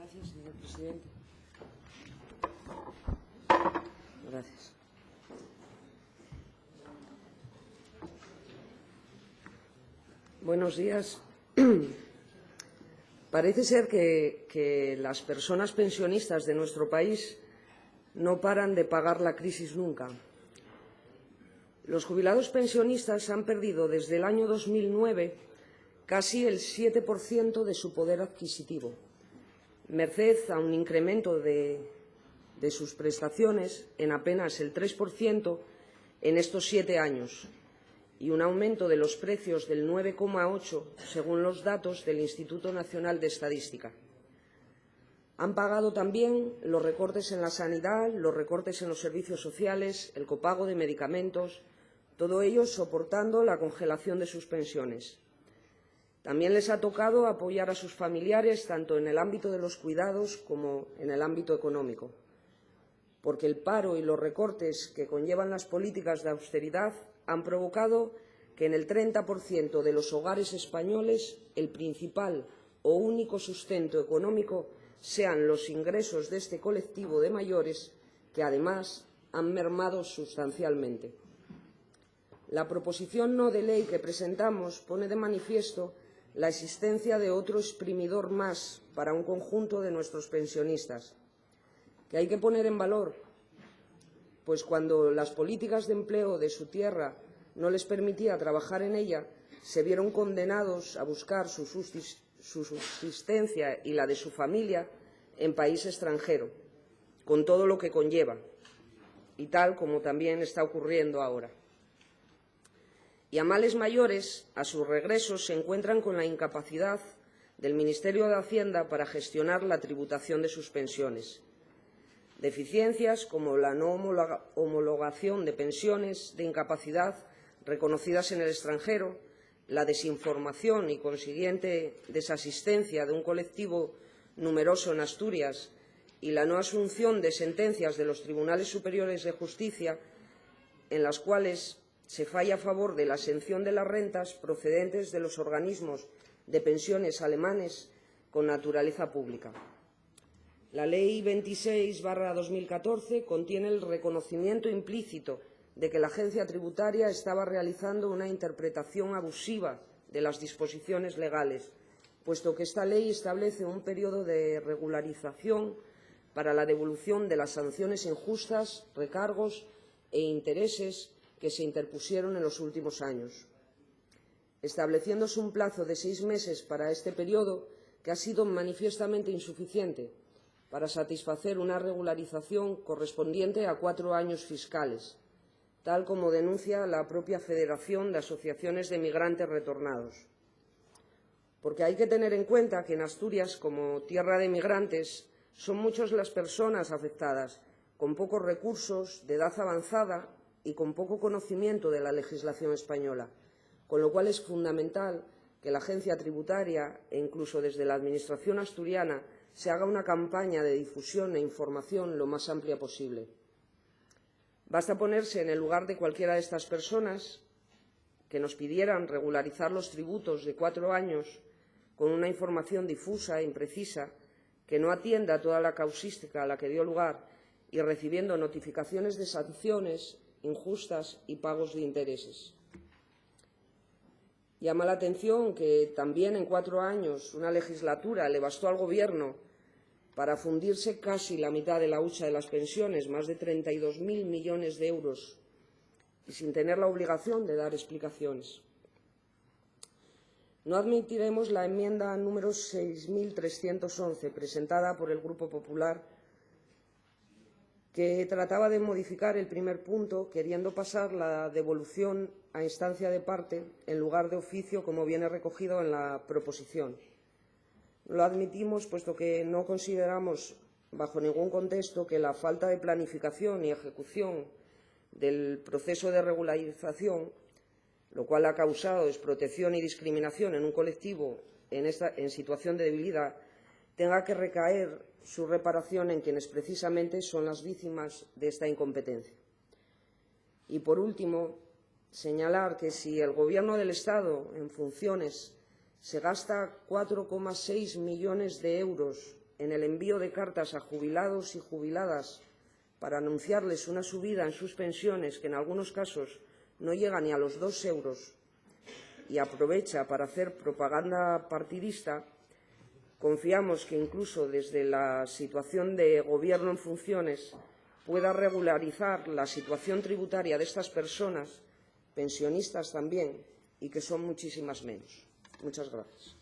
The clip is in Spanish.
Gracias, señor presidente. Gracias. Buenos días. Parece ser que las personas pensionistas de nuestro país no paran de pagar la crisis nunca. Los jubilados pensionistas han perdido desde el año 2009 casi el 7% de su poder adquisitivo, merced a un incremento de sus prestaciones en apenas el 3% en estos 7 años y un aumento de los precios del 9,8% según los datos del Instituto Nacional de Estadística. Han pagado también los recortes en la sanidad, los recortes en los servicios sociales, el copago de medicamentos, todo ello soportando la congelación de sus pensiones. También les ha tocado apoyar a sus familiares tanto en el ámbito de los cuidados como en el ámbito económico, porque el paro y los recortes que conllevan las políticas de austeridad han provocado que en el 30% de los hogares españoles el principal o único sustento económico sean los ingresos de este colectivo de mayores, que además han mermado sustancialmente. La proposición no de ley que presentamos pone de manifiesto la existencia de otro exprimidor más para un conjunto de nuestros pensionistas, que hay que poner en valor, pues cuando las políticas de empleo de su tierra no les permitía trabajar en ella, se vieron condenados a buscar su subsistencia y la de su familia en país extranjero, con todo lo que conlleva, y tal como también está ocurriendo ahora. Y a males mayores, a su regreso se encuentran con la incapacidad del Ministerio de Hacienda para gestionar la tributación de sus pensiones. Deficiencias como la no homologación de pensiones de incapacidad reconocidas en el extranjero, la desinformación y consiguiente desasistencia de un colectivo numeroso en Asturias y la no asunción de sentencias de los tribunales superiores de justicia en las cuales se falla a favor de la exención de las rentas procedentes de los organismos de pensiones alemanes con naturaleza pública. La Ley 26/2014 contiene el reconocimiento implícito de que la agencia tributaria estaba realizando una interpretación abusiva de las disposiciones legales, puesto que esta ley establece un periodo de regularización para la devolución de las sanciones injustas, recargos e intereses que se interpusieron en los últimos años, estableciéndose un plazo de 6 meses para este periodo que ha sido manifiestamente insuficiente para satisfacer una regularización correspondiente a 4 años fiscales, tal como denuncia la propia Federación de Asociaciones de Migrantes Retornados. Porque hay que tener en cuenta que en Asturias, como tierra de migrantes, son muchas las personas afectadas, con pocos recursos, de edad avanzada y con poco conocimiento de la legislación española, con lo cual es fundamental que la agencia tributaria e incluso desde la Administración asturiana se haga una campaña de difusión e información lo más amplia posible. Basta ponerse en el lugar de cualquiera de estas personas que nos pidieran regularizar los tributos de 4 años con una información difusa e imprecisa que no atienda a toda la causística a la que dio lugar y recibiendo notificaciones de sanciones injustas y pagos de intereses. Llama la atención que también en 4 años una legislatura le bastó al Gobierno para fundirse casi la mitad de la hucha de las pensiones, más de 32.000 millones de euros, y sin tener la obligación de dar explicaciones. No admitiremos la enmienda número 6.311, presentada por el Grupo Popular, que trataba de modificar el primer punto, queriendo pasar la devolución a instancia de parte en lugar de oficio, como viene recogido en la proposición. Lo admitimos puesto que no consideramos, bajo ningún contexto, que la falta de planificación y ejecución del proceso de regularización, lo cual ha causado desprotección y discriminación en un colectivo en situación de debilidad, tenga que recaer su reparación en quienes precisamente son las víctimas de esta incompetencia. Y, por último, señalar que si el Gobierno del Estado, en funciones, se gasta 4,6 millones de euros en el envío de cartas a jubilados y jubiladas para anunciarles una subida en sus pensiones que en algunos casos no llega ni a los 2 euros y aprovecha para hacer propaganda partidista, confiamos que incluso desde la situación de Gobierno en funciones pueda regularizar la situación tributaria de estas personas, pensionistas también, y que son muchísimas menos. Muchas gracias.